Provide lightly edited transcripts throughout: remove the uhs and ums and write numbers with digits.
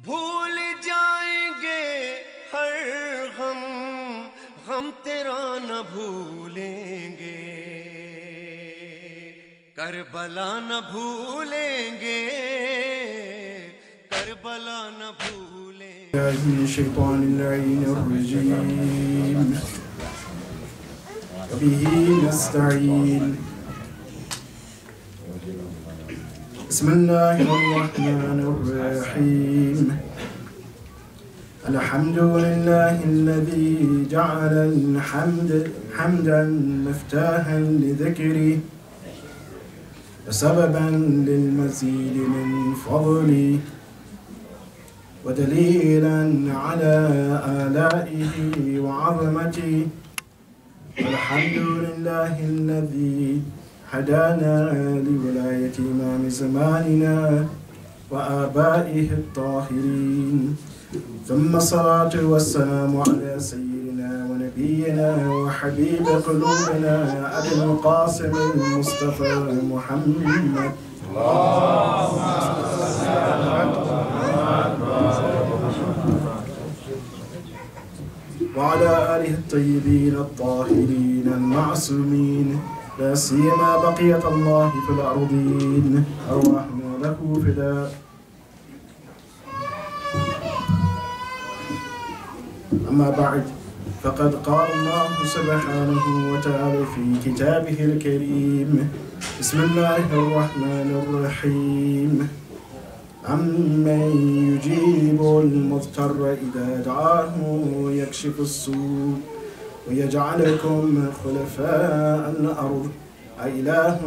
भूल जाएंगे हर गम गम तेरा न भूलेंगे करबला न भूलेंगे करबला न भूलेंगे من الشيطان اللعين الرجيم وبه نستعين بسم الله الرحمن الرحيم الحمد لله الذي جعل الحمد حمدا مفتاحا لذكره وسببا للمزيد من فضله ودليلا على آلائه وعظمته الحمد لله الذي هدانا لولاية إمام زماننا وآبائه الطاهرين ثم الصلاة والسلام على سيدنا ونبينا وحبيب قلوبنا أبي القاسم المصطفى محمد وعلى آله الطيبين الطاهرين المعصومين لا سيما بقية الله في الأرضين أرواحنا له فداء. أما بعد فقد قال الله سبحانه وتعالى في كتابه الكريم بسم الله الرحمن الرحيم أمن يجيب المضطر إذا دعاه ويكشف السوء ويجعلكم خلفاء الأرض أإله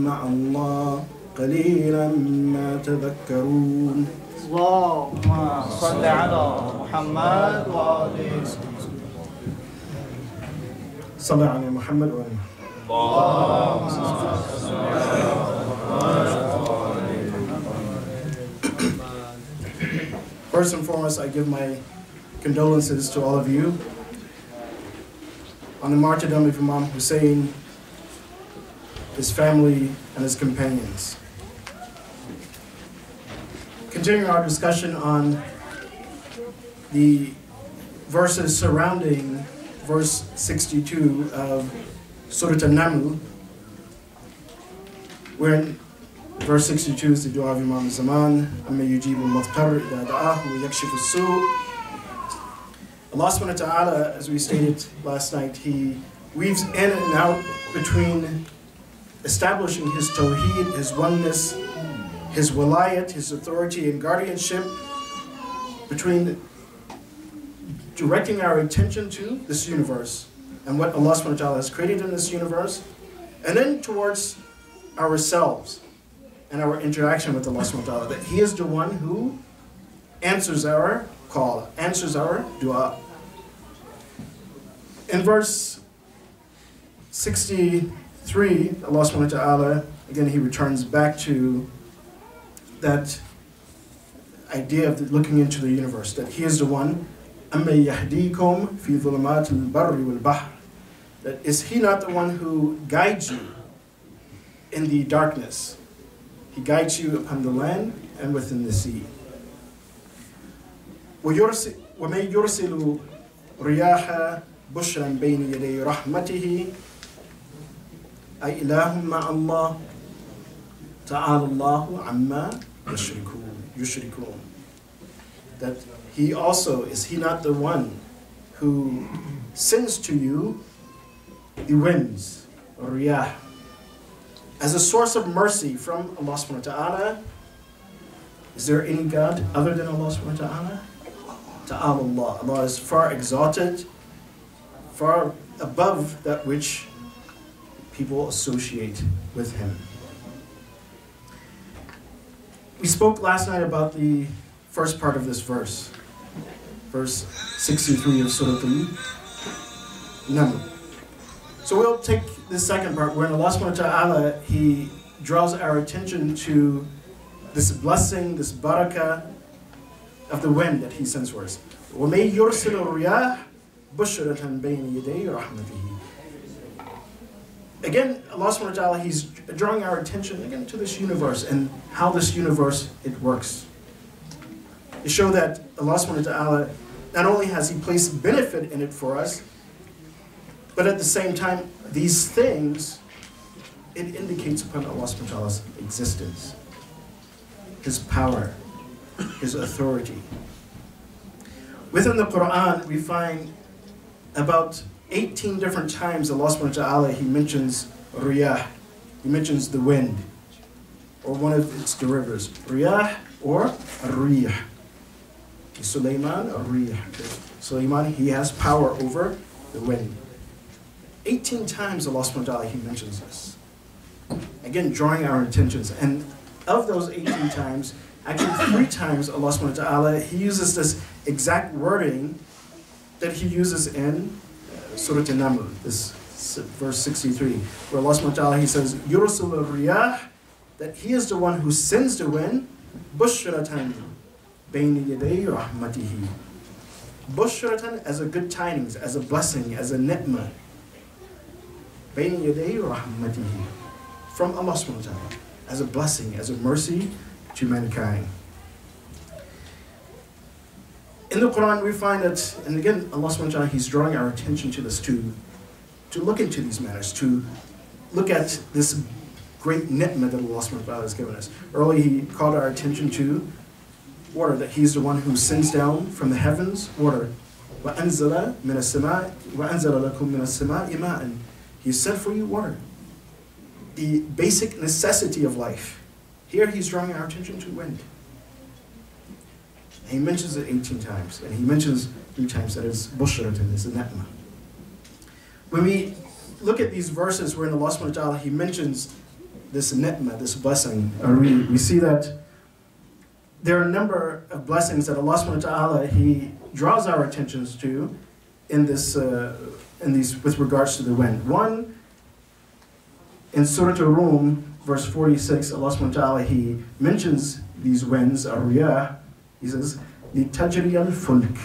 مع الله قليلا ما تذكرون. اللهم صل على محمد وآله صل على محمد وآله محمد. اللهم صل على محمد. First and foremost, I give my condolences to all of you on the martyrdom of Imam Hussein, his family, and his companions. Continuing our discussion on the verses surrounding verse 62 of Surah An-Naml, wherein verse 62 is the dua of Imam Zaman, Amma yujibu al-mudtar idha da'ahu wa yakshifu as-su'. Allah subhanahu wa ta'ala, as we stated last night, He weaves in and out between establishing His tawheed, His oneness, His wilayat, His authority and guardianship, between directing our attention to this universe and what Allah subhanahu wa ta'ala has created in this universe, and then towards ourselves and our interaction with Allah subhanahu wa ta'ala, that He is the one who answers our call, answers our dua. In verse 63, Allah subhanahu wa ta'ala, again, He returns back to that idea of looking into the universe, that He is the one, أَمَّن يَهْدِيكُمْ فِي ظُلُمَاتِ الْبَرِّ وَالْبَحْرِ, that is He not the one who guides you in the darkness? He guides you upon the land and within the sea. وَمَن يُرْسِلُ رِيَاحَ بُشْرًا بَيْنَ يَدَيْ رَحْمَتِهِ أَإِلَٰهٌ مَعَ اللَّهِ تَعَالَى اللَّهُ عَمَّا يُشْرِكُونَ. That He also, is He not the one who sends to you the winds, riyah, as a source of mercy from Allah subhanahu wa ta'ala? Is there any God other than Allah subhanahu wa ta'ala? Ta'ala Allah. Allah is far exalted, far above that which people associate with Him. We spoke last night about the first part of this verse, verse 63 of Surah An-Naml. So we'll take the second part, where Allah subhanahu wa ta'ala, He draws our attention to this blessing, this barakah of the wind that He sends for us. وَمَن يُرْسِلُ الرِّيَاحَ بُشْرَةً بَيْنَ يَدَيْ رَحْمَتِهِ. Again, Allah subhanahu wa ta'ala, He's drawing our attention again to this universe and how this universe, it works. to show that Allah subhanahu wa ta'ala, not only has He placed benefit in it for us, but at the same time, these things, it indicates upon Allah subhanahu wa ta'ala's existence, His power, His authority. Within the Quran, we find about 18 different times Allah subhanahu wa ta'ala, He mentions riyah, He mentions the wind, or one of its derivatives, riyah or riyah. Sulaiman, riyah. Sulaiman, he has power over the wind. 18 times Allah subhanahu wa ta'ala, He mentions this. Again, drawing our attentions. And of those 18 times, actually 3 times Allah subhanahu wa ta'ala, He uses this exact wording that He uses in Surah An-Naml, this verse 63, where Allah subhanahu wa ta'ala, He says, Yursul al-riyah, that He is the one who sends the wind, bushratan bayna yaday rahmatihi. Bushratan, as a good tidings, as a blessing, as a ni'mah. Bayna yaday rahmatihi. From Allah subhanahu wa ta'ala, as a blessing, as a mercy to mankind. In the Quran, we find that, and again, Allah subhanahu wa ta'ala, He's drawing our attention to this, to look into these matters, to look at this great ni'mah that Allah subhanahu wa ta'ala has given us. Earlier, He called our attention to water, that He's the one who sends down from the heavens water. وَأَنزَلَ مِنَ السَّمَاءِ وَأَنزَلَ لَكُم مِنَ السَّمَاءِ مَاءً. He sent for you water, the basic necessity of life. Here He's drawing our attention to wind. He mentions it 18 times, and He mentions 3 times that it's bushratan, it's a ni'mah. When we look at these verses wherein Allah subhanahu wa ta'ala, He mentions this ni'mah, this blessing, we see that there are a number of blessings that Allah subhanahu wa ta'ala, He draws our attentions to in these with regards to the wind. One, in Surah Ar-Rum, verse 46, Allah subhanahu wa ta'ala, He mentions these winds, ar-riyah. He says, لِتَجْرِيَ الْفُلْكِ.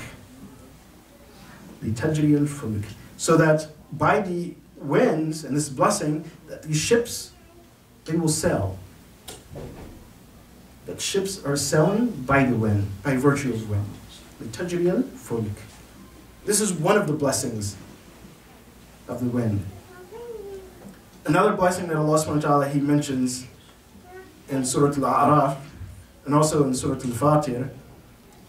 لِتَجْرِيَ الْفُلْكِ. So that by the winds and this blessing, that these ships, they will sail. That ships are sailing by the wind, by virtue of the wind. لِتَجْرِيَ الْفُلْكِ. This is one of the blessings of the wind. Another blessing that Allah subhanahu wa ta'ala, He mentions in Surah Al-A'raf, and also in Surah Al-Fatir,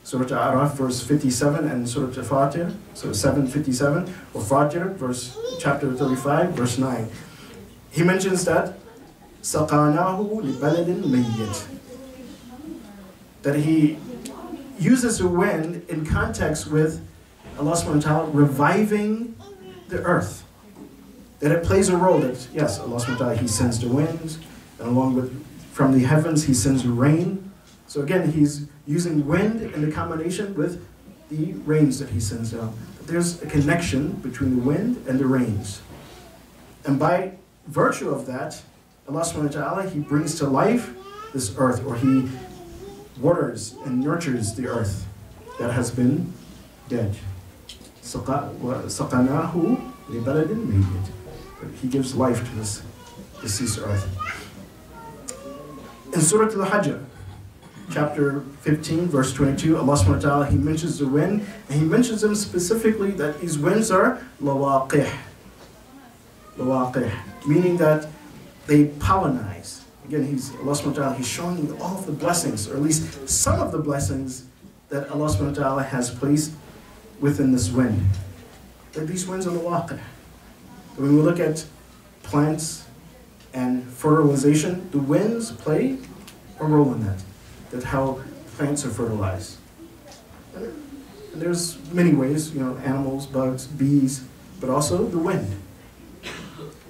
Surah Al-A'raf, verse 57, and Surah Al-Fatir, so 7:57, or Fatir, chapter 35, verse 9. He mentions that سَقَانَاهُ لِبَلَدٍ مَيِّتٍ. That He uses the wind in context with Allah subhanahu wa ta'ala reviving the earth. That it plays a role that, yes, Allah subhanahu wa ta'ala, He sends the winds, and along with, from the heavens, He sends the rain. So again, He's using wind in the combination with the rains that He sends down. But there's a connection between the wind and the rains. And by virtue of that, Allah subhanahu wa ta'ala, He brings to life this earth, or He waters and nurtures the earth that has been dead. سَقَنَاهُ لِبَلَدٍ مَيِّتٍ. He gives life to this deceased earth. In Surah Al-Hajj, chapter 15, verse 22, Allah subhanahu wa ta'ala, He mentions the wind, and He mentions them specifically that these winds are lawaqih. Lawaqih, meaning that they pollinize. Again, Allah subhanahu wa ta'ala, He's showing you all of the blessings, or at least some of the blessings that Allah subhanahu wa ta'ala has placed within this wind. That these winds are lawaqih. When we look at plants and fertilization, the winds play a role in that. That how plants are fertilized. And there's many ways, animals, bugs, bees, but also the wind.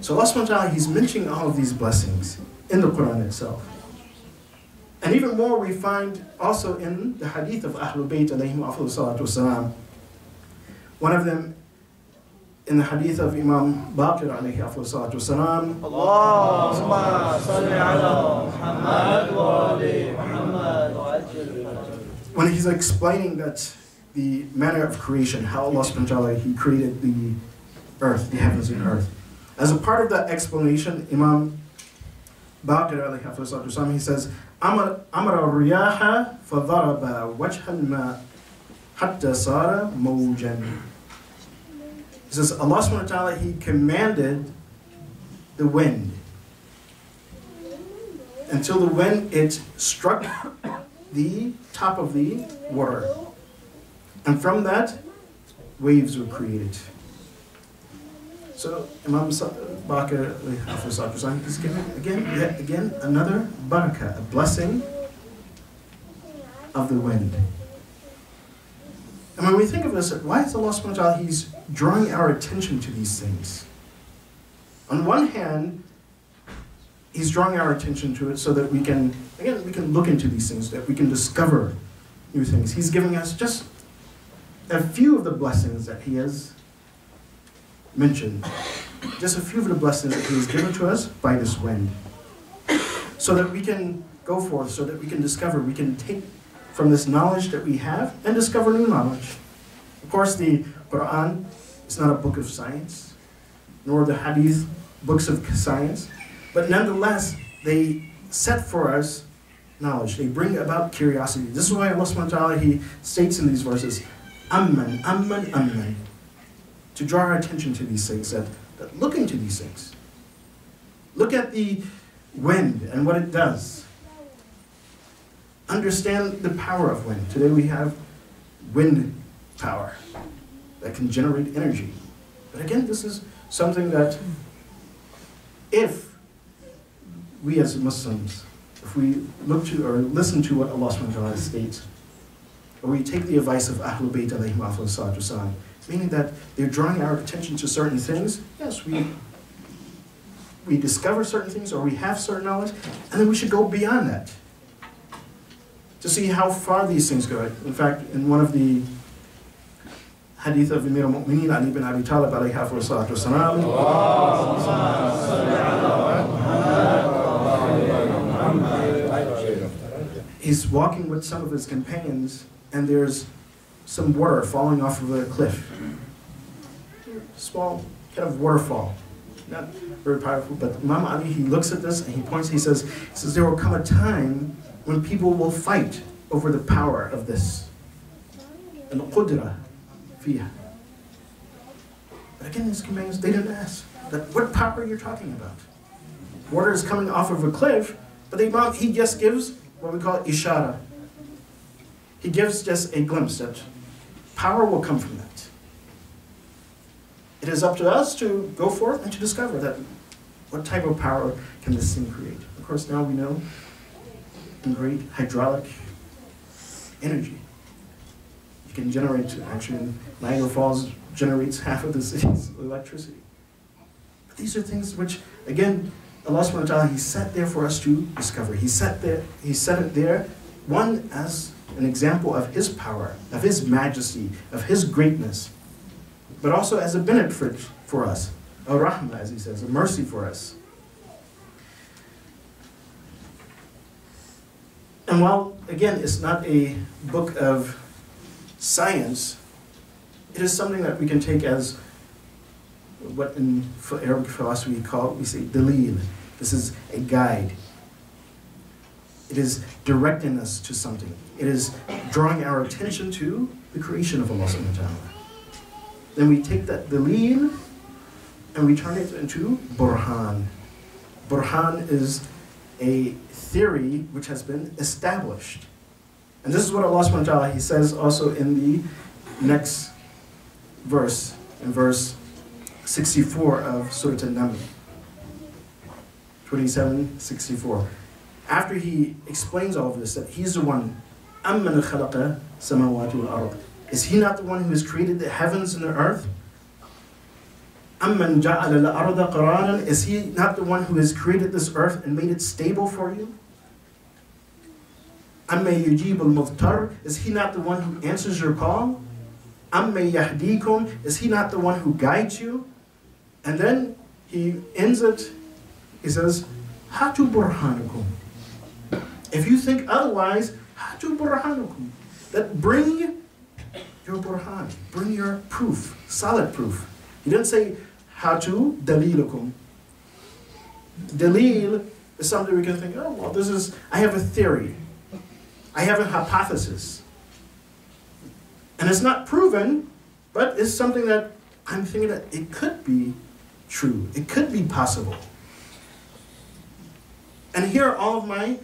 So Allah subhanahu wa ta'ala, He's mentioning all of these blessings in the Quran itself. And even more we find also in the hadith of Ahlul Bayt alayhim afdhalu salatu wassalam. One of them in the hadith of Imam Baqir alayhi afdhalu salatu wassalam. Allahumma salli ala Muhammad wa ali Muhammad wa ajil. When he's explaining that the manner of creation, how Allah subhanahu wa ta'ala, He created the earth, the heavens and earth. As a part of that explanation, Imam Baqir alayhi salatu wasalam, he says, أمر الرياح فضرب وجه الماء حتى صار موجا. He says, Allah subhanahu wa ta'ala, He commanded the wind until the wind, it struck the top of the water. And from that, waves were created. So Imam Baqir is giving again another barakah, a blessing of the wind. And when we think of this, why is Allah subhanahu wa ta'ala, He's drawing our attention to these things? On one hand, He's drawing our attention to it so that we can look into these things, that we can discover new things. He's giving us just a few of the blessings that He has mentioned, just a few of the blessings that He has given to us by this wind, so that we can go forth, so that we can discover, we can take from this knowledge that we have and discover new knowledge. Of course, the Quran is not a book of science, nor the Hadith books of science, but nonetheless, they set for us knowledge. They bring about curiosity. This is why Allah subhanahu wa ta'ala, He states in these verses, Amman, Amman, Amman, to draw our attention to these things, that look into these things. Look at the wind and what it does. Understand the power of wind. Today we have wind power that can generate energy. But again, this is something that if we as Muslims, if we look to or listen to what Allah subhanahu wa ta'ala states, or we take the advice of Ahlul Bayt alayhim salatu wasalam, meaning that they're drawing our attention to certain things, yes, we discover certain things or we have certain knowledge, and then we should go beyond that to see how far these things go. In fact, in one of the hadith of Amir al-Mu'mineen, Ali ibn Abi Talib alayhi salatu wasalam, he's walking with some of his companions, and there's some water falling off of a cliff. Small kind of waterfall. Not very powerful, but Imam Ali, he looks at this and he points, he says, there will come a time when people will fight over the power of this. Al-Qudra fiha. But again, his companions, they didn't ask, that what power you're talking about? Water is coming off of a cliff, but the Imam, he just gives what we call ishara. He gives just a glimpse that power will come from that. It is up to us to go forth and to discover that what type of power can this thing create. Of course, now we know in great hydraulic energy. You can generate, actually, Niagara Falls generates half of the city's electricity. But these are things which, again, Allah subhanahu wa ta'ala, He set there for us to discover. He set it there, one, as an example of His power, of His majesty, of His greatness, but also as a benefit for us, a rahmah, as He says, a mercy for us. And while, again, it's not a book of science, it is something that we can take as what in Arabic philosophy we say dalil. This is a guide. It is directing us to something. It is drawing our attention to the creation of Allah subhanahu wa ta'ala. Then we take that dalil and we turn it into burhan. Burhan is a theory which has been established. And this is what Allah subhanahu wa ta'ala, He says also in the next verse, in verse 64 of Surah An-Naml, 27:64. After He explains all of this, that He's the one, أَمَّنْ خَلَقَ سَمَاوَاتِ وَالْأَرْضِ. Is He not the one who has created the heavens and the earth? أَمَّنْ جَعَلَ الْأَرْضَ قَرَارًا. Is He not the one who has created this earth and made it stable for you? أَمَّنْ يُجِيبُ الْمُضْطَرَّ. Is He not the one who answers your call? أَمَّنْ يَهْدِيكُمْ. Is He not the one who guides you? And then He ends it, He says, هَاتُوا بُرْهَانَكُمْ. If you think otherwise, هَاتُوا بُرْهَانَكُمْ. That bring your burhan, bring your proof, solid proof. He didn't say, هَاتُوا دَلِيلُكُمْ. Dalil, is something we can think, oh, well, I have a theory. I have a hypothesis. And it's not proven, but it's something that I'm thinking that it could be true. It could be possible. And here are all of my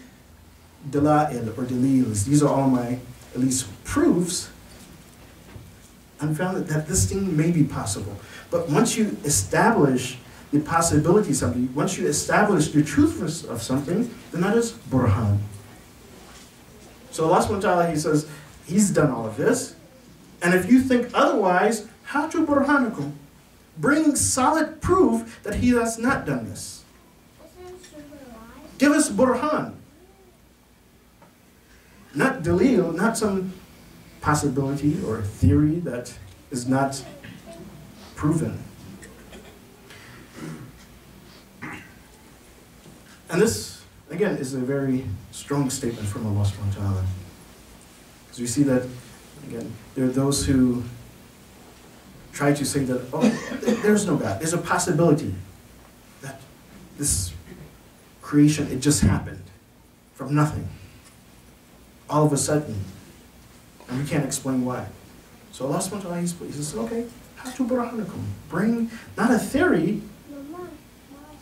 dala'il or dalils. These are all my, at least, proofs. I found that this thing may be possible. But once you establish the possibility of something, once you establish the truthfulness of something, then that is burhan. So Allah subhanahu wa ta'ala, He says, He's done all of this. And if you think otherwise, hatu burhanakum. Bring solid proof that He has not done this. Give us burhan. Not dalil, not some possibility or theory that is not proven. And this, again, is a very strong statement from Allah subhanahu wa ta'ala. Because we see that, again, there are those who try to say that, oh, there's no God. There's a possibility that this creation, it just happened from nothing. All of a sudden. And we can't explain why. So Allah subhanahu wa ta'ala, He says, okay, hatu burhanakum. Bring, not a theory,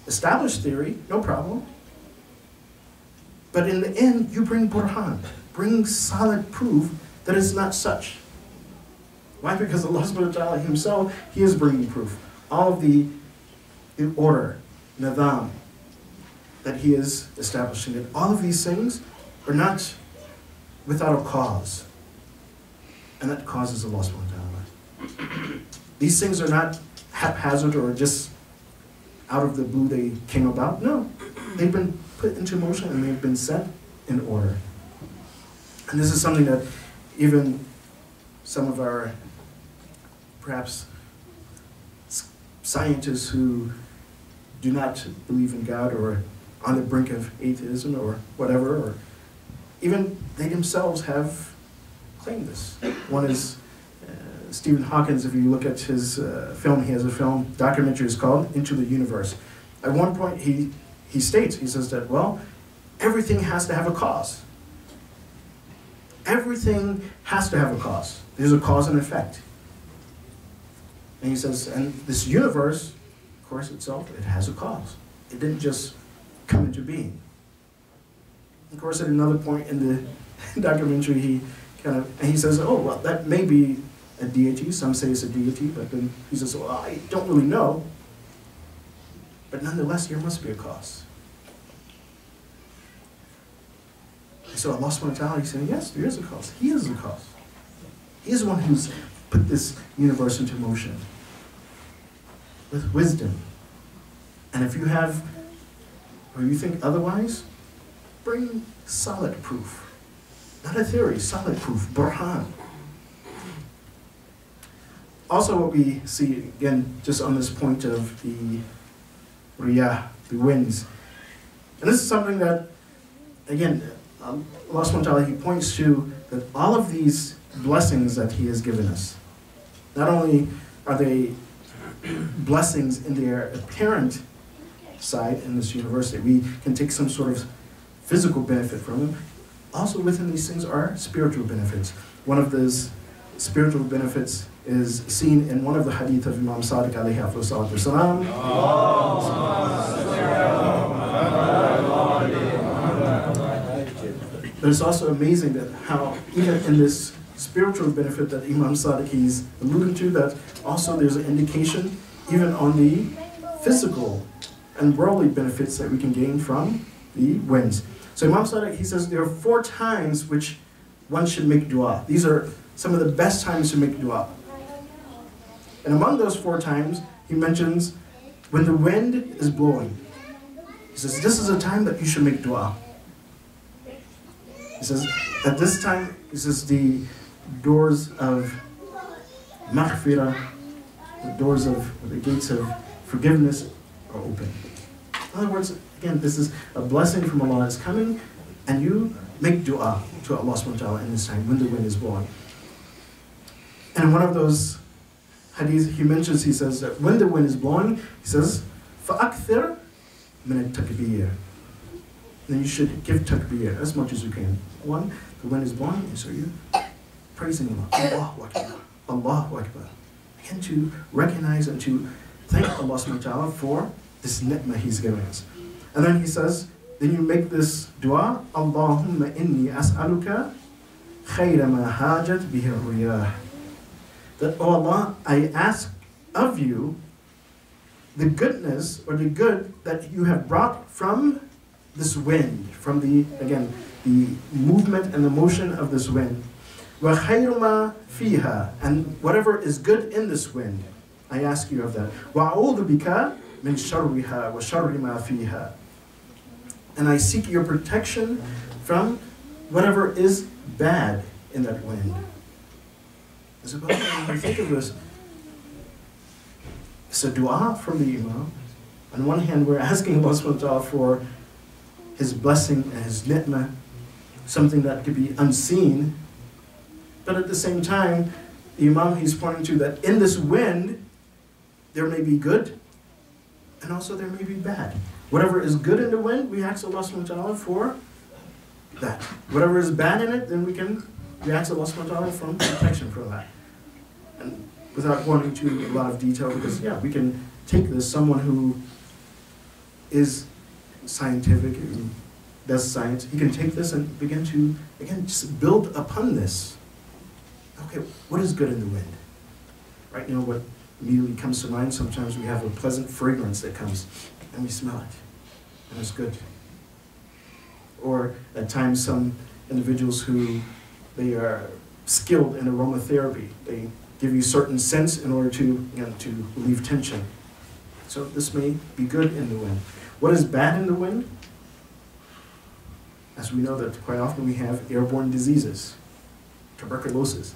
established theory, no problem. But in the end, you bring burhan. Bring solid proof that it's not such. Why? Because Allah subhanahu wa ta'ala Himself, He is bringing proof. All of the order, nidam, that He is establishing, that all of these things are not without a cause. And that causes Allah subhanahu wa ta'ala. These things are not haphazard or just out of the blue they came about. No, they've been put into motion and they've been set in order. And this is something that even some of our, perhaps, scientists who do not believe in God or on the brink of atheism or whatever, or even they themselves have claimed this. One is Stephen Hawkins. If you look at his film, he has a film, documentary is called Into the Universe. At one point he states, he says that, well, everything has to have a cause. Everything has to have a cause. There's a cause and effect. And he says, and this universe, of course, itself, it has a cause. It didn't just come into being. Of course, at another point in the documentary, he says, oh, well, that may be a deity. Some say it's a deity, but then he says, well, I don't really know. But nonetheless, there must be a cause. And so Allah subhanahu wa ta'ala, He's saying, yes, there is a cause. He is the cause. He is the one who's put this universe into motion with wisdom. And if you have, or you think otherwise, bring solid proof. Not a theory, solid proof, burhan. Also what we see, again, just on this point of the riyah, the winds. And this is something that, again, Allah subhanahu wa ta'ala, He points to that all of these blessings that He has given us, not only are they blessings in their apparent side in this universe, that we can take some sort of physical benefit from them, also within these things are spiritual benefits. One of those spiritual benefits is seen in one of the hadith of Imam Sadiq alayhi salatu wasalam. But it's also amazing that how even in this spiritual benefit that Imam Sadiq is alluding to, that also there's an indication even on the physical and worldly benefits that we can gain from the winds. So Imam Sadiq, he says there are 4 times which one should make dua. These are some of the best times to make dua. And among those 4 times, he mentions when the wind is blowing. He says this is a time that you should make dua. He says at this time, he says the doors of maghfirah, the doors of, the gates of forgiveness are open. In other words, again, this is a blessing from Allah that's coming, and you make dua to Allah subhanahu wa ta'ala in this time when the wind is blowing. And in one of those hadiths, he mentions, he says that when the wind is blowing, he says, فَأَكْثِرْ مِنَ التَّكْبِيرِ. then you should give takbir as much as you can. One, the wind is blowing, and so you praising Allah. Allahu Akbar. Allahu Akbar. Begin to recognize and to thank Allah subhanahu wa ta'ala for this ni'mah He's giving us. And then he says, then you make this dua, Allahumma inni as'aluka khayra ma hajat bihi riyah. That, oh Allah, I ask of you the goodness or the good that you have brought from this wind, from the, again, the movement and the motion of this wind. Wa khayru ma fiha, and whatever is good in this wind, I ask you of that. Wa a'udhu bika min sharriha wa sharri ma fiha. And I seek your protection from whatever is bad in that wind. When you think of this, it's a dua from the Imam. On one hand, we're asking Allah subhanahu wa ta'ala for His blessing and His ni'mah, something that could be unseen. But at the same time, the Imam, he's pointing to that in this wind, there may be good, and also there may be bad. Whatever is good in the wind, we ask Allah subhanahu wa ta'ala for that. Whatever is bad in it, then we ask Allah subhanahu wa ta'ala for protection for that. And without going into a lot of detail, because yeah, we can take this, someone who is scientific, who does science, he can take this and begin to, again, just build upon this. Okay, what is good in the wind? Right now, what immediately comes to mind, sometimes we have a pleasant fragrance that comes, and we smell it, and it's good. Or at times, some individuals who, they are skilled in aromatherapy, they give you certain scents in order to, again, to relieve tension. So this may be good in the wind. What is bad in the wind? As we know that quite often we have airborne diseases, tuberculosis.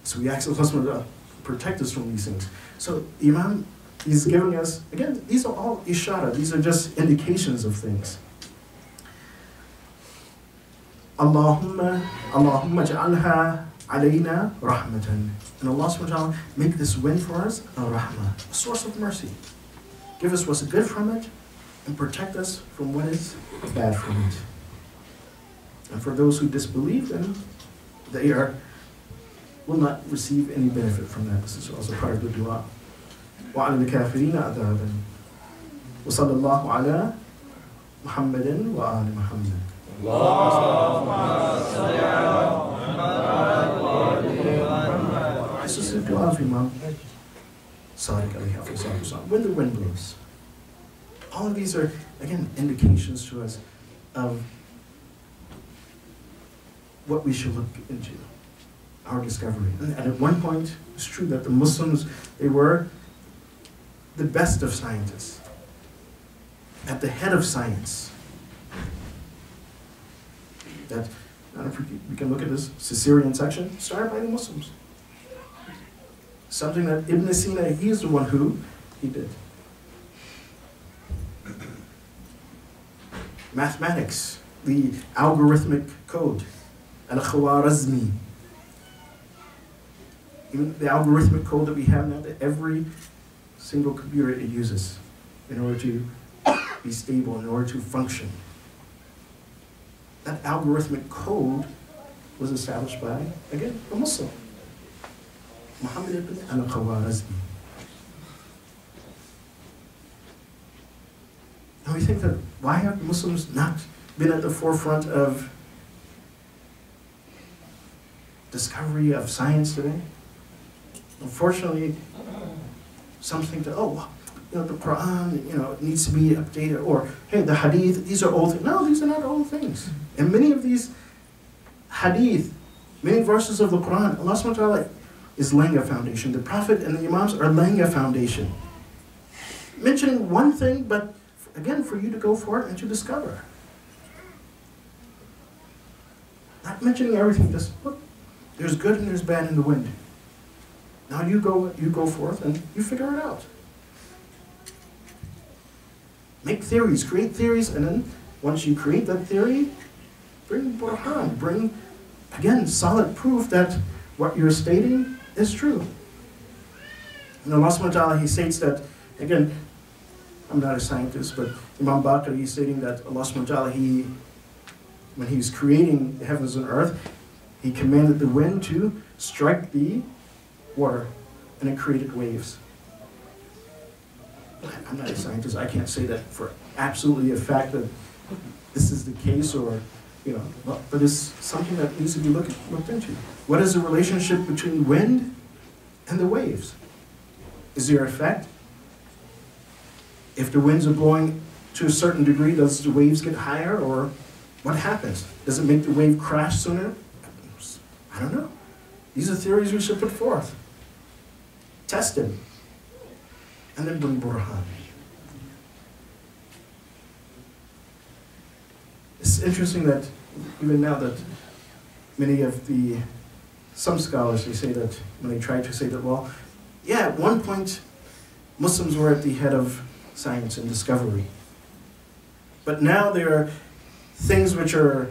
So we ask Allah to protect us from these things. So Imam, he's giving us, again, these are all ishara, these are just indications of things. Allahumma ja'alha alayna rahmatan. And Allah subhanahu wa ta'ala, make this wind for us a rahmah, a source of mercy. Give us what's good from it, and protect us from what is bad from it. And for those who disbelieve, then they will not receive any benefit from that. This is also part of the dua. وَعَلَى الْكَافِرِينَ عَذَابًا وَصَلَى اللَّهُ عَلَى مُحَمَّدٍ وَآلِ مُحَمَّدٍ. This is the dua of Imam Sadiq alayhi salatu. When the wind blows. All of these are, again, indications to us of what we should look into, our discovery. And at one point, it's true that the Muslims, they were the best of scientists, at the head of science. That, I don't know if we can look at this Caesarean section, started by the Muslims. Something that Ibn Sina, he's the one who he did. Mathematics, the algorithmic code, Al-Khwarizmi. Even the algorithmic code that we have now, that every single computer it uses in order to be stable, in order to function. That algorithmic code was established by, again, a Muslim, Muhammad ibn al-Khwarizmi. And we think that, why have Muslims not been at the forefront of discovery of science today? Unfortunately, some think that, oh, the Quran, it needs to be updated, or, hey, the Hadith, these are old things. No, these are not old things. And many of these Hadith, many verses of the Quran, Allah subhanahu wa ta'ala is laying a foundation. The Prophet and the Imams are laying a foundation. Mentioning one thing, but again, for you to go for it and to discover. Not mentioning everything, just look, there's good and there's bad in the wind. Now you go forth and you figure it out. Make theories, create theories, and then once you create that theory, bring burhan, bring, again, solid proof that what you're stating is true. And Allah subhanahu wa ta'ala, He states that, again, I'm not a scientist, but Imam Baqir is stating that Allah subhanahu wa ta'ala, when he was creating the heavens and earth, he commanded the wind to strike the water, and it created waves. I'm not a scientist, I can't say that for absolutely a fact that this is the case, or, but it's something that needs to be looked into. What is the relationship between wind and the waves? Is there an effect? If the winds are blowing to a certain degree, does the waves get higher, or what happens? Does it make the wave crash sooner? I don't know. These are theories we should put forth. Test them. And then bring burhan. It's interesting that even now that some scholars, they say that, when they try to say that, well, yeah, at one point, Muslims were at the head of science and discovery. But now there are things which are,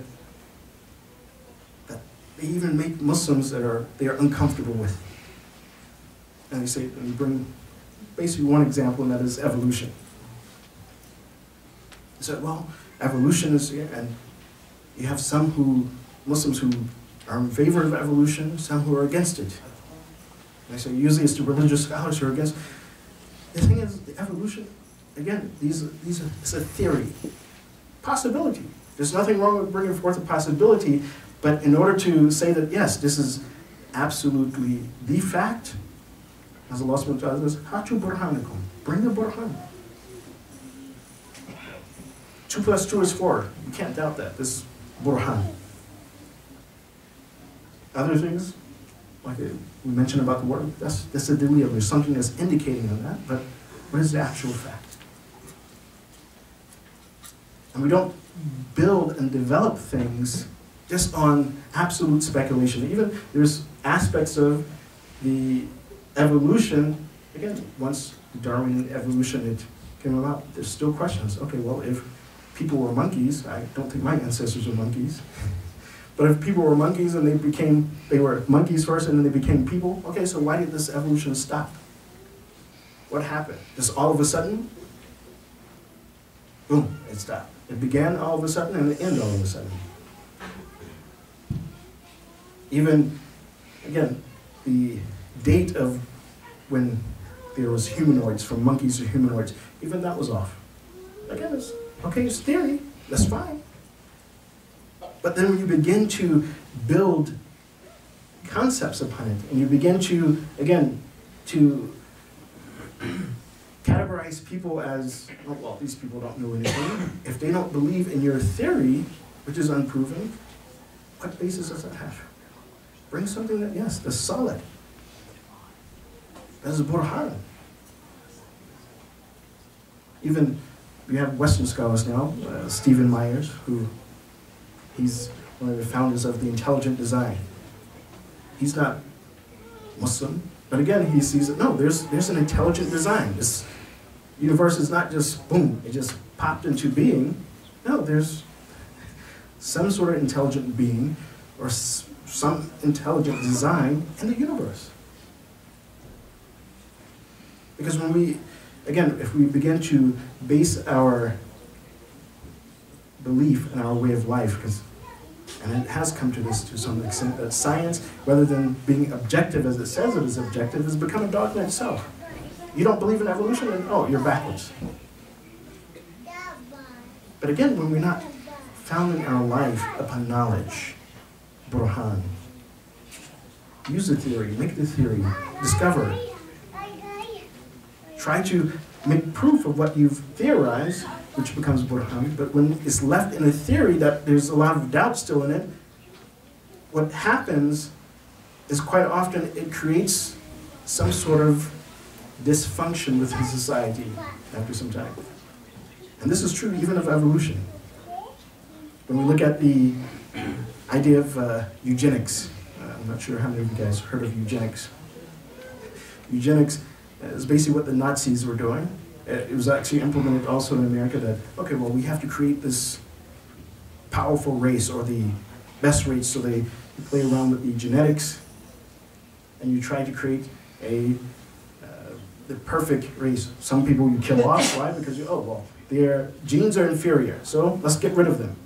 that they even make Muslims that they are uncomfortable with. And they say, and you bring basically one example, and that is evolution. They said, well, evolution is, and you have Muslims who are in favor of evolution, some who are against it. And I say, usually it's the religious scholars who are against. The thing is, the evolution, again, it's a theory. Possibility. There's nothing wrong with bringing forth a possibility, but in order to say that, yes, this is absolutely the fact, as Allah subhanahu wa ta'ala says, Hatu burhanakum, bring the burhan. 2 + 2 is 4. You can't doubt that. This is burhan. Other things, like we mentioned about the word, that's a dalil. There's something that's indicating on that, but what is the actual fact? And we don't build and develop things just on absolute speculation. Even there's aspects of the evolution, again, once Darwinian evolution it came about, there's still questions. Okay, well, if people were monkeys, I don't think my ancestors were monkeys, but if people were monkeys and they were monkeys first and then they became people, okay, so why did this evolution stop? What happened? Just all of a sudden, boom, it stopped. It began all of a sudden and it ended all of a sudden. Even, again, the date of when there was humanoids, from monkeys to humanoids, even that was off. Again, it's theory, that's fine. But then when you begin to build concepts upon it, and you begin to, again, to categorize people as, oh, well, these people don't know anything. If they don't believe in your theory, which is unproven, what basis does that have? Bring something that, yes, that's solid. That's burhan. Even, we have Western scholars now, Stephen Myers, he's one of the founders of the intelligent design. He's not Muslim, but again, he sees that, no, there's an intelligent design. This universe is not just, boom, it just popped into being. No, there's some sort of intelligent being or some intelligent design in the universe. Because when we, again, if we begin to base our belief in our way of life, and it has come to this to some extent, that science, rather than being objective as it says it is objective, has become a dogma itself. You don't believe in evolution, and oh, you're backwards. But again, when we're not founding our life upon knowledge, burhan, use the theory, make the theory, discover it. Try to make proof of what you've theorized, which becomes burhan, but when it's left in a theory that there's a lot of doubt still in it, what happens is quite often it creates some sort of dysfunction within society after some time. And this is true even of evolution. When we look at the idea of eugenics, I'm not sure how many of you guys heard of eugenics. Eugenics is basically what the Nazis were doing. It was actually implemented also in America that, okay, well, we have to create this powerful race or the best race, so they play around with the genetics and you try to create a the perfect race. Some people you kill off, why? Because oh, well, their genes are inferior, so let's get rid of them.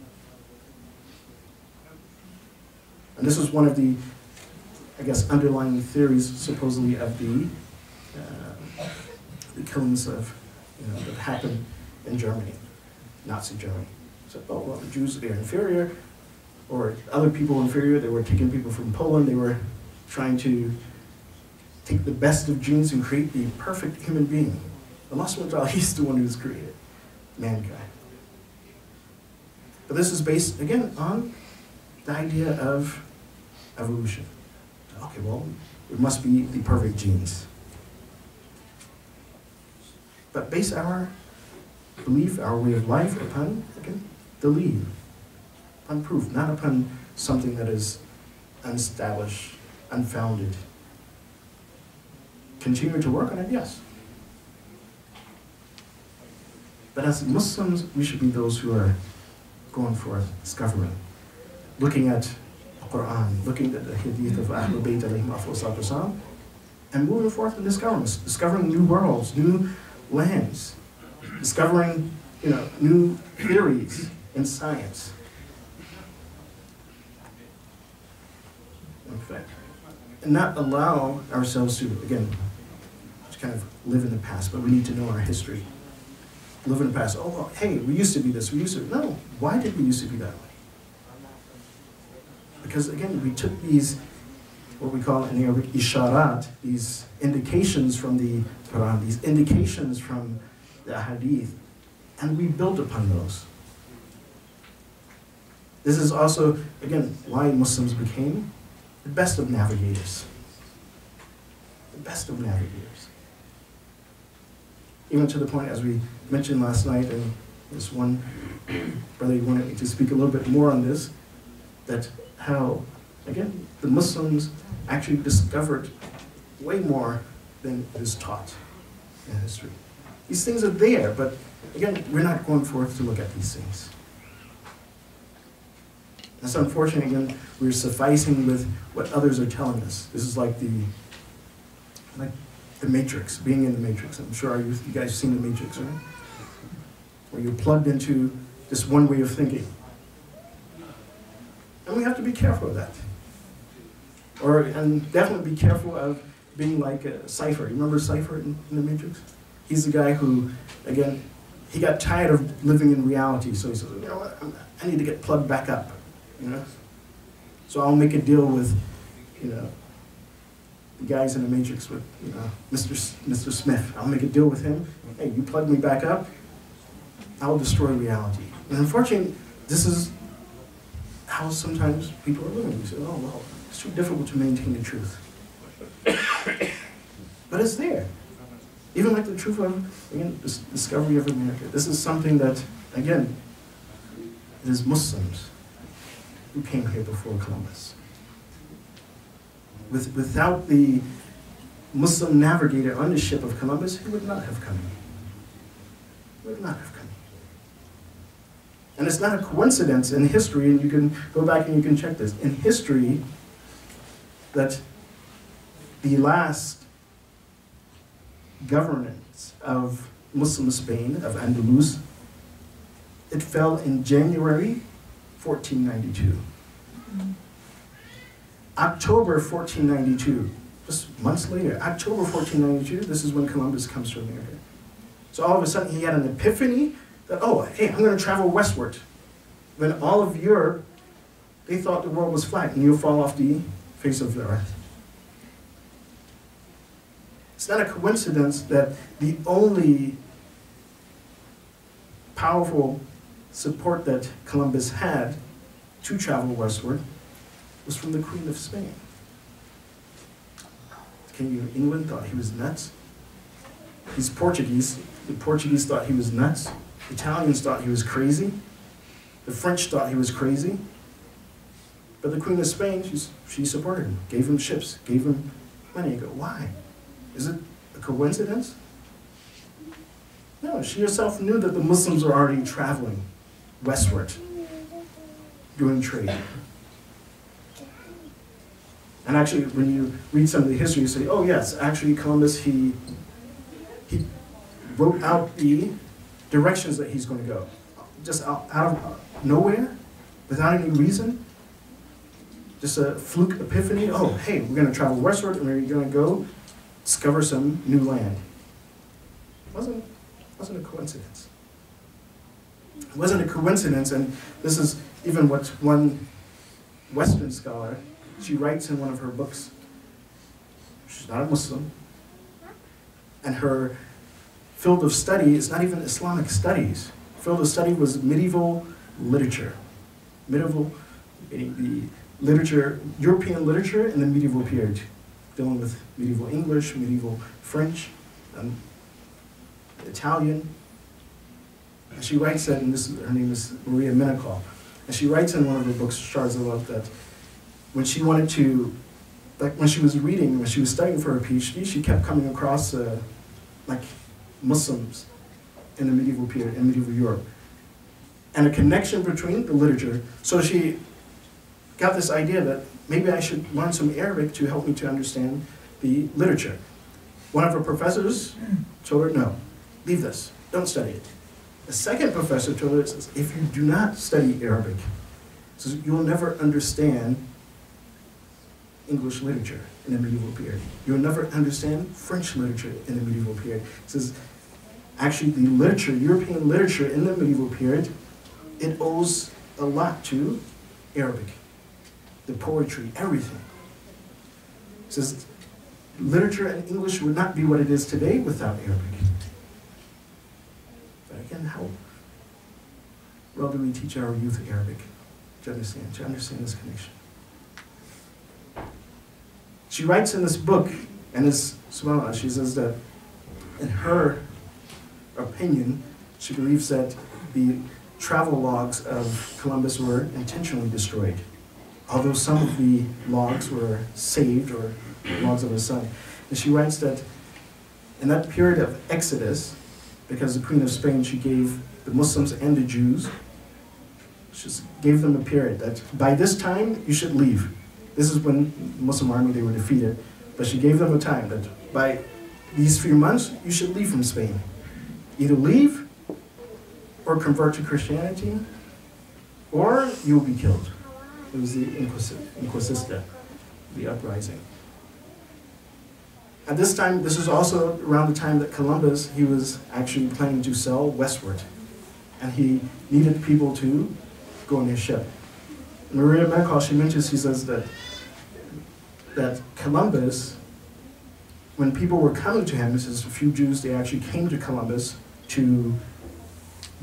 And this was one of the, I guess, underlying theories, supposedly, of the killings of, that happened in Germany, Nazi Germany. So, oh, well, the Jews, they're inferior, or other people inferior. They were taking people from Poland. They were trying to take the best of genes and create the perfect human being. Allah subhanahu wa ta'ala, He's the one who's created mankind. But this is based, again, on the idea of evolution. Okay, well, it must be the perfect genes. But base our belief, our way of life upon, again, the lead, upon proof, not upon something that is unestablished, unfounded. Continue to work on it, yes. But as Muslims, we should be those who are going forth, discovering, looking at the Quran, looking at the hadith of Ahlul Bayt, and moving forth in discovering new worlds, new lands, discovering, new theories in science. In fact, and not allow ourselves to, again, to kind of live in the past, but we need to know our history. Live in the past. Oh, well, hey, we used to be this, we used to. No, why did we used to be that way? Because, again, we took these, what we call in Arabic, isharat, these indications from the Quran, these indications from the hadith, and we built upon those. This is also, again, why Muslims became the best of navigators. The best of navigators. Even to the point, as we mentioned last night, and this one brother wanted me to speak a little bit more on this, that how, again, the Muslims actually discovered way more than is taught in history. These things are there, but again, we're not going forth to look at these things. It's unfortunate, again, we're sufficing with what others are telling us. This is like the Matrix, being in the Matrix. I'm sure you guys have seen the Matrix, right? Where you're plugged into this one way of thinking. And we have to be careful of that. And definitely be careful of being like Cypher. You remember Cypher in the Matrix? He's the guy who, again, he got tired of living in reality, so he says, you know what, I need to get plugged back up. So I'll make a deal with, the guys in the Matrix with, Mr. Smith. I'll make a deal with him. Hey, you plug me back up, I'll destroy reality. And unfortunately, this is how sometimes people are living. You say, oh, well, it's too difficult to maintain the truth. But it's there. Even like the truth of, again, the discovery of America. This is something that, again, it is Muslims who came here before Columbus. Without the Muslim navigator on the ship of Columbus, he would not have come here. He would not have come here. And it's not a coincidence in history, and you can go back and you can check this, in history, that the last governance of Muslim Spain, of Andalus, it fell in January 1492. October 1492, just months later, October 1492, this is when Columbus comes to America. So all of a sudden he had an epiphany that, oh, hey, I'm going to travel westward. When all of Europe, they thought the world was flat and you'll fall off the face of the earth. It's not a coincidence that the only powerful support that Columbus had to travel westward was from the Queen of Spain. The King of England thought he was nuts. He's Portuguese. The Portuguese thought he was nuts. The Italians thought he was crazy. The French thought he was crazy. But the Queen of Spain, she supported him, gave him ships, gave him money. You go, why? Is it a coincidence? No, she herself knew that the Muslims were already traveling westward, doing trade. And actually, when you read some of the history, you say, oh yes, actually Columbus, he he wrote out the directions that he's going to go. Just out of nowhere, without any reason. Just a fluke epiphany. Oh, hey, we're going to travel westward and we're going to go discover some new land. It wasn't a coincidence. It wasn't a coincidence, and this is even what one Western scholar, she writes in one of her books. She's not a Muslim, and her field of study is not even Islamic studies. Field of study was medieval literature. Medieval, meaning the literature, European literature in the medieval period, dealing with medieval English, medieval French, Italian. And she writes that, and her name is Maria Minakov, and she writes in one of her books, Shards of Love, that when she wanted to, like when she was reading, when she was studying for her PhD, she kept coming across like Muslims in the medieval period, in medieval Europe, and a connection between the literature. So she got this idea that maybe I should learn some Arabic to help me to understand the literature. One of her professors told her, no, leave this, don't study it. The second professor told her, says, if you do not study Arabic, says, you'll never understand English literature in the medieval period. You'll never understand French literature in the medieval period. It says, actually the literature, European literature in the medieval period, it owes a lot to Arabic. The poetry, everything. It says, literature in English would not be what it is today without Arabic. But again, how well do we teach our youth Arabic to understand this connection? She writes in this book, and this, subhanAllah, she says that in her opinion, she believes that the travel logs of Columbus were intentionally destroyed. Although some of the logs were saved, or logs of his son. And she writes that in that period of Exodus, because the Queen of Spain, she gave the Muslims and the Jews, she gave them a period that by this time you should leave. This is when the Muslim army, they were defeated. But she gave them a time that by these few months, you should leave from Spain. Either leave or convert to Christianity, or you will be killed. It was the Inquisita, the uprising. At this time, this is also around the time that Columbus, he was actually planning to sail westward. And he needed people to go on his ship. Maria Minakov, she mentions, she says that Columbus, when people were coming to him, this is a few Jews, they actually came to Columbus to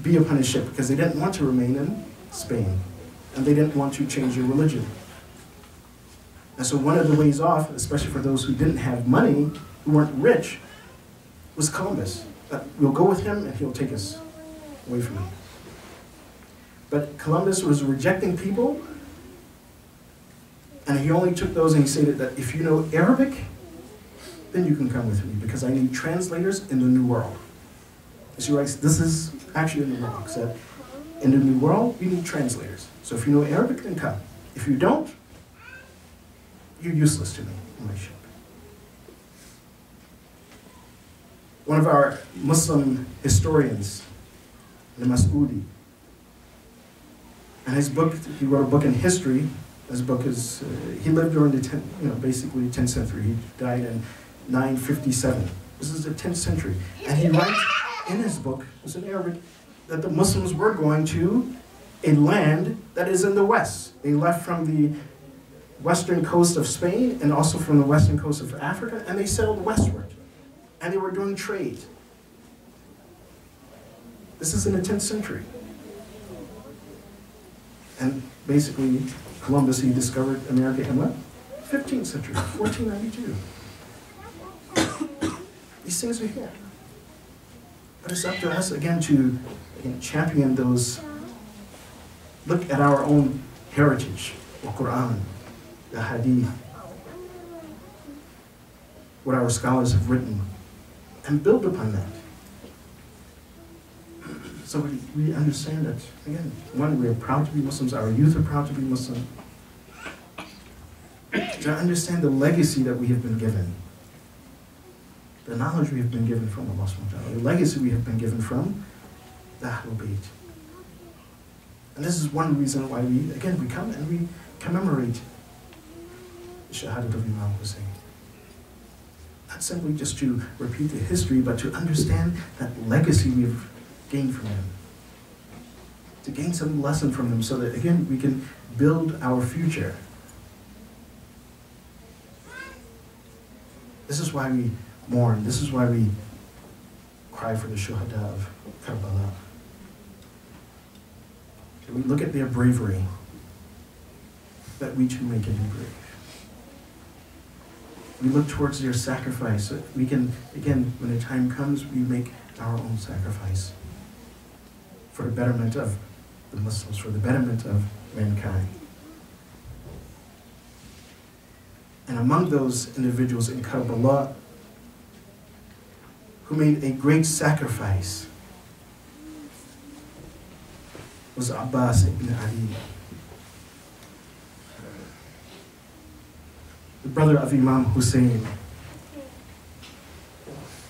be upon his ship because they didn't want to remain in Spain. And they didn't want to change their religion. And so one of the ways off, especially for those who didn't have money, who weren't rich, was Columbus. We'll go with him and he'll take us away from him. But Columbus was rejecting people, and he only took those and he stated that if you know Arabic, then you can come with me because I need translators in the New World. And she writes, this is actually in the book, that in the New World, you need translators. So if you know Arabic, then come. If you don't, you're useless to me in my ship. One of our Muslim historians, Al-Mas'udi, and his book, he wrote a book in history. His book is, he lived during the basically 10th century. He died in 957. This is the 10th century. And he writes in his book, it's in Arabic, that the Muslims were going to a land that is in the west. They left from the western coast of Spain and also from the western coast of Africa, and they sailed westward. And they were doing trade. This is in the 10th century. And basically, Columbus, he discovered America in what? 15th century, 1492. These things are here. But it's up to us, again, to champion those, look at our own heritage, the Quran, the Hadith, what our scholars have written, and build upon that. So we understand that, again, one, we are proud to be Muslims, our youth are proud to be Muslim. To understand the legacy that we have been given. the knowledge we have been given from Allah subhanahu wa ta'ala, the legacy we have been given from the Ahlul Bayt. And this is one reason why we come and we commemorate the Shahadat of Imam Hussein. Not simply just to repeat the history, but to understand that legacy we've gained from him. To gain some lesson from him so that, again, we can build our future. This is why we mourn. This is why we cry for the Shuhada of Karbala. And we look at their bravery, that we too may can be brave. We look towards their sacrifice, so we can, again, when the time comes, we make our own sacrifice for the betterment of the Muslims, for the betterment of mankind. And among those individuals in Karbala who made a great sacrifice was Abbas ibn Ali, the brother of Imam Hussein,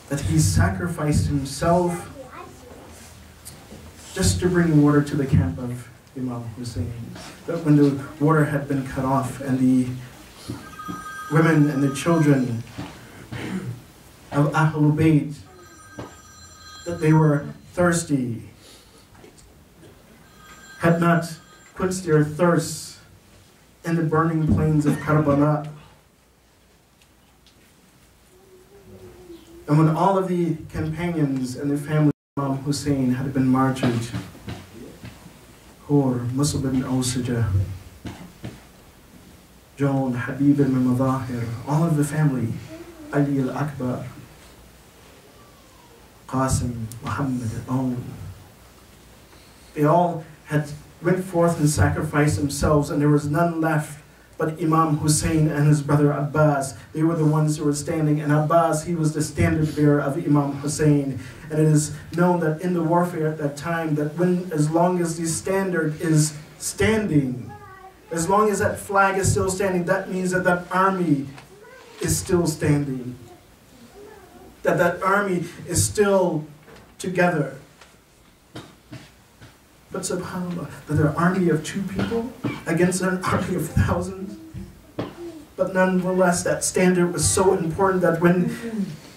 that he sacrificed himself just to bring water to the camp of Imam Hussein. That when the water had been cut off and the women and the children of Ahlul Bayt, that they were thirsty, had not quenched their thirst in the burning plains of Karbala. And when all of the companions and the family of Imam Hussein had been martyred, Hur, Musab ibn Awsijah, Joan, Habib ibn Madahir, all of the family, Ali al-Akbar, Qasim, Muhammad, Aoun, they all had went forth and sacrificed themselves, and there was none left but Imam Hussein and his brother Abbas. They were the ones who were standing, and Abbas, he was the standard bearer of Imam Hussein. And it is known that in the warfare at that time, that as long as the standard is standing, as long as that flag is still standing, that means that that army is still standing. That army is still together. But subhanAllah, that an army of 2 people against an army of thousands. But nonetheless, that standard was so important that when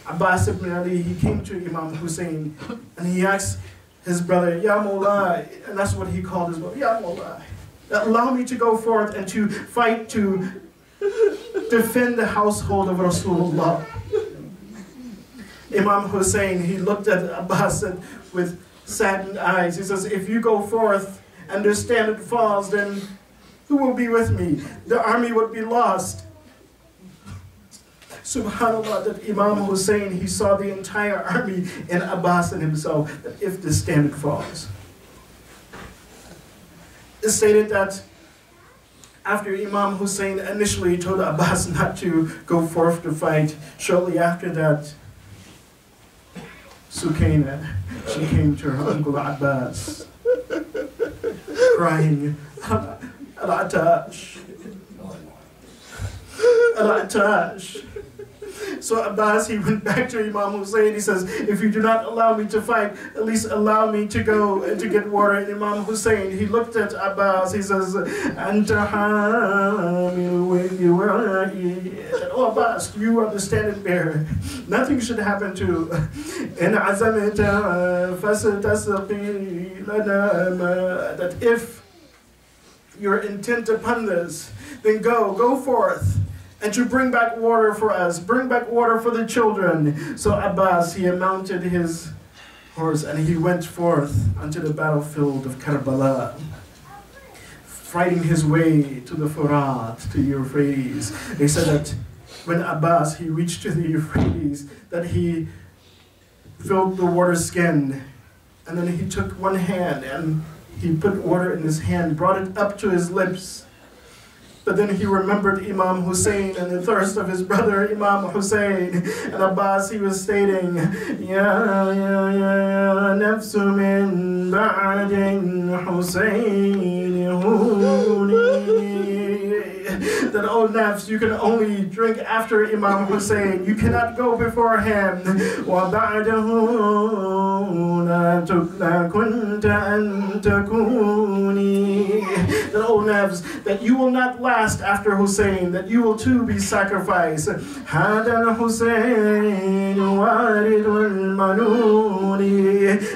Abbas ibn Ali, he came to Imam Hussein and he asked his brother, Ya Mawla, and that's what he called his brother, Ya Mawla, allow me to go forth and to fight to defend the household of Rasulullah. Imam Hussein, he looked at Abbas with saddened eyes. He says, if you go forth and the standard falls, then who will be with me? The army would be lost. Subhanallah, that Imam Hussein, he saw the entire army in Abbas and himself, that if the standard falls. It's stated that after Imam Hussein initially told Abbas not to go forth to fight, shortly after that, Sukaina, she came to her uncle Abbas, crying, Al-Atash, Al-Atash. So Abbas, he went back to Imam Hussein. He says, if you do not allow me to fight, at least allow me to go and to get water. And Imam Hussein, he looked at Abbas. He says, Anta hamil with you. Oh Abbas, you are the standard bearer. Nothing should happen to. In azamita fastasqi lana, that if you're intent upon this, then go forth. And to bring back water for us, bring back water for the children. So Abbas, he mounted his horse and he went forth unto the battlefield of Karbala, fighting his way to the Furat, to Euphrates. They said that when Abbas, he reached to the Euphrates, that he filled the water skin, and then he took one hand and he put water in his hand, brought it up to his lips. But then he remembered Imam Hussein and the thirst of his brother Imam Hussein. And Abbas, he was stating, Ya nafsu min ba'din Hussein huni. That that, oh nafs, you can only drink after Imam Hussein. You cannot go before him. وَبَعْدَهُ لَا كُنْتَ أَن تَكُونِي. That, oh nafs, that you will not last after Hussein, that you will too be sacrificed. هَذَا الْحُسَيْنُ وَارِدُ الْمَنُونِ.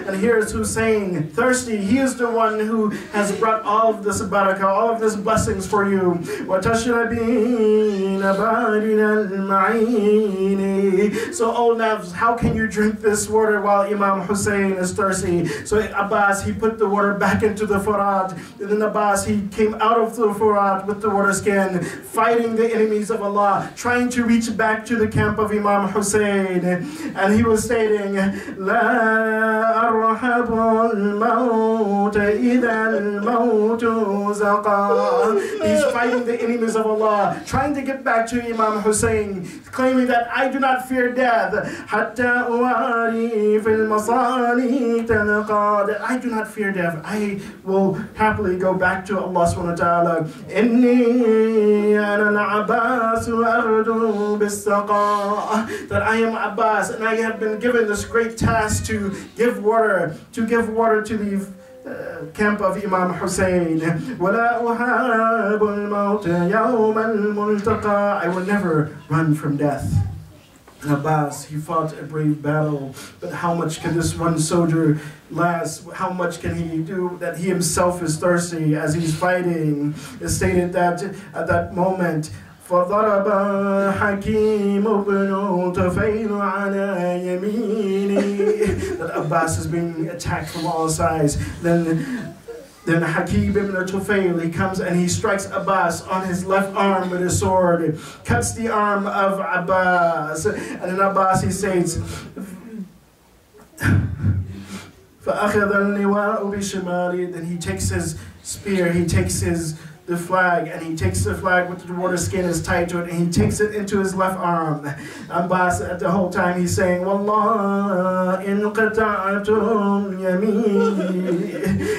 And here's Hussein, thirsty. He is the one who has brought all of this barakah, all of this blessings for you. وَتَشْرَبِينَ بَارِنَ الْمَعِينِ. So, oh nafs, how can you drink this water while Imam Hussein is thirsty? So Abbas, he put the water back into the Furat. And then Abbas, he came out of the Furat with the water skin, fighting the enemies of Allah, trying to reach back to the camp of Imam Hussein. And he was stating, لَا أَرْحَبُ الْمَوْتَ إِذَا الْمَوْتُ زَقَى. He's fighting the enemies of Allah, trying to get back to Imam Hussein, claiming that I do not fear death. حَتَّى أُوَارِي فِي الْمَصَانِي تَلْقَى. That I do not fear death. I will happily go back to Allah subhanahu wa ta'ala. إِنِّي أَنَا الْعَبَّاسُ أَرْدُو بِالسَّقَى. That I am Abbas, and I have been given this great task to give water to the camp of Imam Hussein. وَلَا أُحَابُ الْمَوْتَ يَوْمَ الْمُلْتَقَى. I will never run from death. And Abbas, he fought a brave battle, but how much can this one soldier last? How much can he do that he himself is thirsty as he's fighting? It's stated that at that moment, فضرب حكيم بن طفيل على يمينه. That Abbas is being attacked from all sides. Then Hakim ibn Tufail, he comes and he strikes Abbas on his left arm with his sword, cuts the arm of Abbas. And then Abbas, he says, فَأَخَذَ اللِّوَاءُ بِشِمَالِهِ. Then he takes his spear, he takes the flag, and he takes the flag with the water skin is tied to it, and he takes it into his left arm. Abbas, at the whole time, he's saying, Wallah, in qata'atum yamini,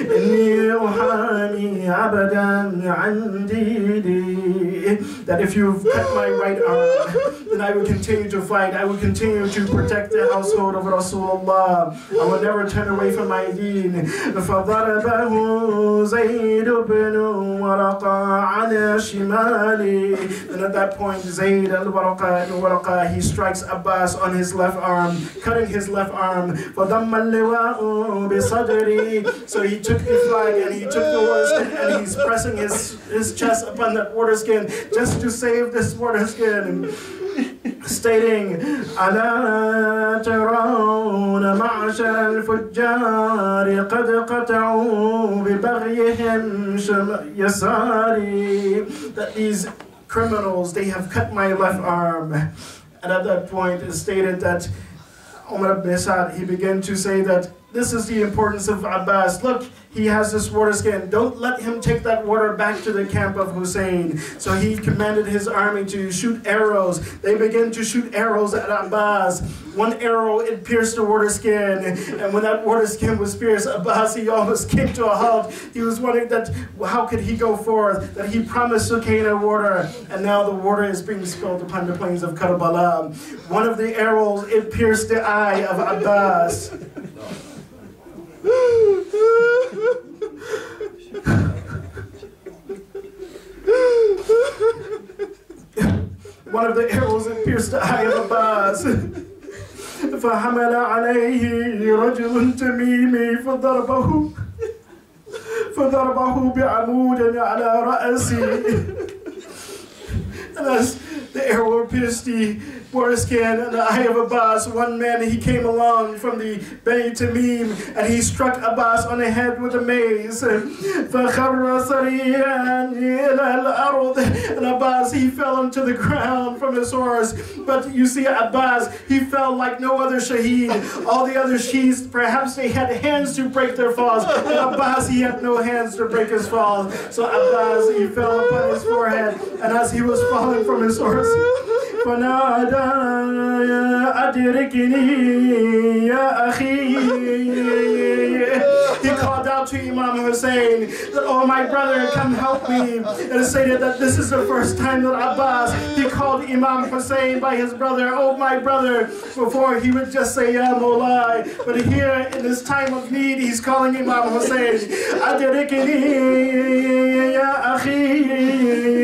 inni uhami abadan an dini. That if you've cut my right arm, then I will continue to fight. I will continue to protect the household of Rasulullah. I will never turn away from my deen. فَضَرَبَهُ زَيْدُ بْنُ وَرَقَى عَلَى شِمَالِهِ. And at that point, Zayd al-Waraqa, he strikes Abbas on his left arm, cutting his left arm. فَضَمَّ اللِّوَاءُ بِصَدْرِهِ. So he took the flag and he took the water skin and he's pressing his chest upon that water skin just to save this water skin, stating, أَلَا تَرَوْنَ مَعْشَرَ الْفُجَّارِ قَدْ قَطَعُوا بِبَغْيِهِمْ يَسَارِي. That these criminals, they have cut my left arm. And at that point, it stated that Umar ibn Sa'd, he began to say that this is the importance of Abbas. Look, he has this water skin. Don't let him take that water back to the camp of Hussein. So he commanded his army to shoot arrows. They began to shoot arrows at Abbas. One arrow, it pierced the water skin. And when that water skin was pierced, Abbas, he almost came to a halt. He was wondering that how could he go forth? That he promised Sukaina water. And now the water is being spilled upon the plains of Karbala. One of the arrows, it pierced the eye of Abbas. One of the arrows that pierced the eye of Abbas. فحمل عليه رجل تميمي فضربه بعمود على رأسه. And as the arrow pierced the water skin and the eye of Abbas, one man, he came along from the Bani Tamim and he struck Abbas on the head with a mace. فَخَرَّ صَرِيعًا إِلَى الْأَرْضِ. And Abbas, he fell into the ground from his horse. But you see, Abbas, he fell like no other shaheed. All the other shahis, perhaps they had hands to break their falls. But Abbas, he had no hands to break his falls. So Abbas, he fell upon his forehead. And as he was falling from his horse, فنادى أدركني يا أخي. He he called out to Imam Hussein that, oh my brother, come help me. And it stated that this is the first time that Abbas, he called Imam Hussein by his brother, oh my brother. Before he would just say, Ya Mawlai. But here in this time of need, he's calling Imam Hussein, Adirikini ya akhi.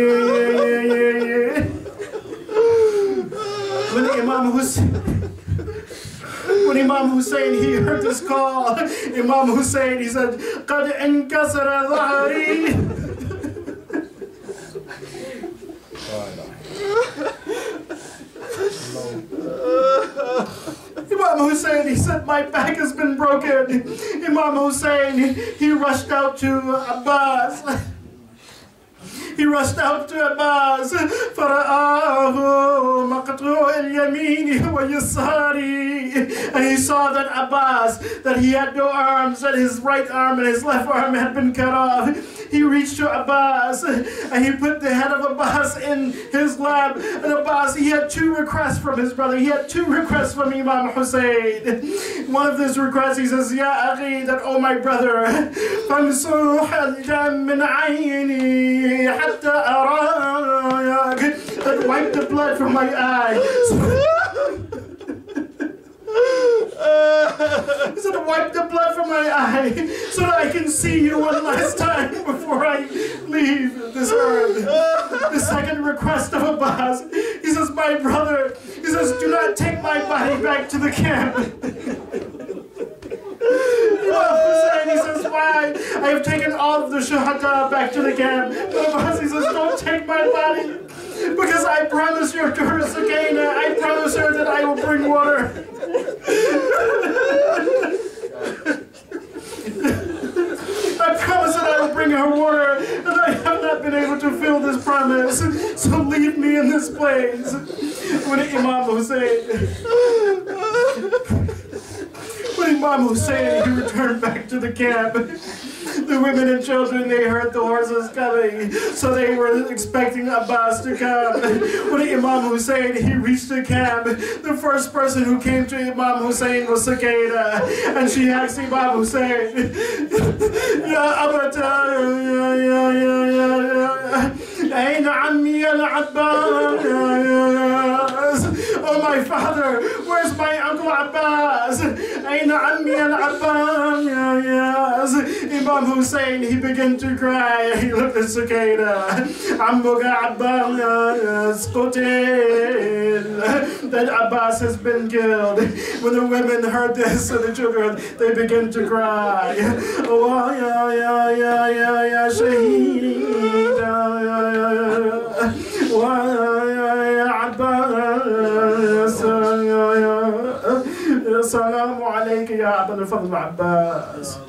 When Imam Hussein, he heard this call, Imam Hussein, he said, قَدْ انْكَسَرَ ظَهْرِي. Imam Hussein, he said, my back has been broken. Imam Hussein, he rushed out to Abbas. He rushed out to Abbas. فَرَآهُ مَقْطُوعِ الْيَمِينِ وَيَسَّارِ. And he saw that Abbas, that he had no arms, that his right arm and his left arm had been cut off. He reached to Abbas and he put the head of Abbas in his lap. And Abbas, he had two requests from his brother. He had two requests from Imam Hussein. One of his requests, he says, Ya akhi, that, oh my brother, فَمْسُحَ الْجَمْ مِنْ عَيْنِي حَتَّى أَرَايَكَ. That wipe the blood from my eye. He said, wipe the blood from my eye so that I can see you one last time before I leave this earth. The second request of Abbas, he says, my brother, he says, do not take my body back to the camp. He says, why? I have taken all of the shuhada back to the camp. But Abbas, he says, don't take my body. Because I promise your daughter Sakina, I promise her that I will bring water. I promise that I will bring her water, and I have not been able to fill this promise. So leave me in this place. When Imam Hussein, he returned back to the camp. The women and children, they heard the horses coming, so they were expecting Abbas to come. When Imam Hussein, he reached the camp, the first person who came to Imam Hussein was Sakina, and she asked Imam Hussein, Ya Abata, Ayn Ammi al-Abbas. Oh my father, where's my uncle Abbas? Ayn Ammi al-Abbas. Imam Hussein, he began to cry. He looked at Sakina. Ammuka Abbas qutil. That Abbas has been killed. When the women heard this and the children, they began to cry. Oh, ya shaheed. Assalamu alayka ya Abul Fadl Abbas.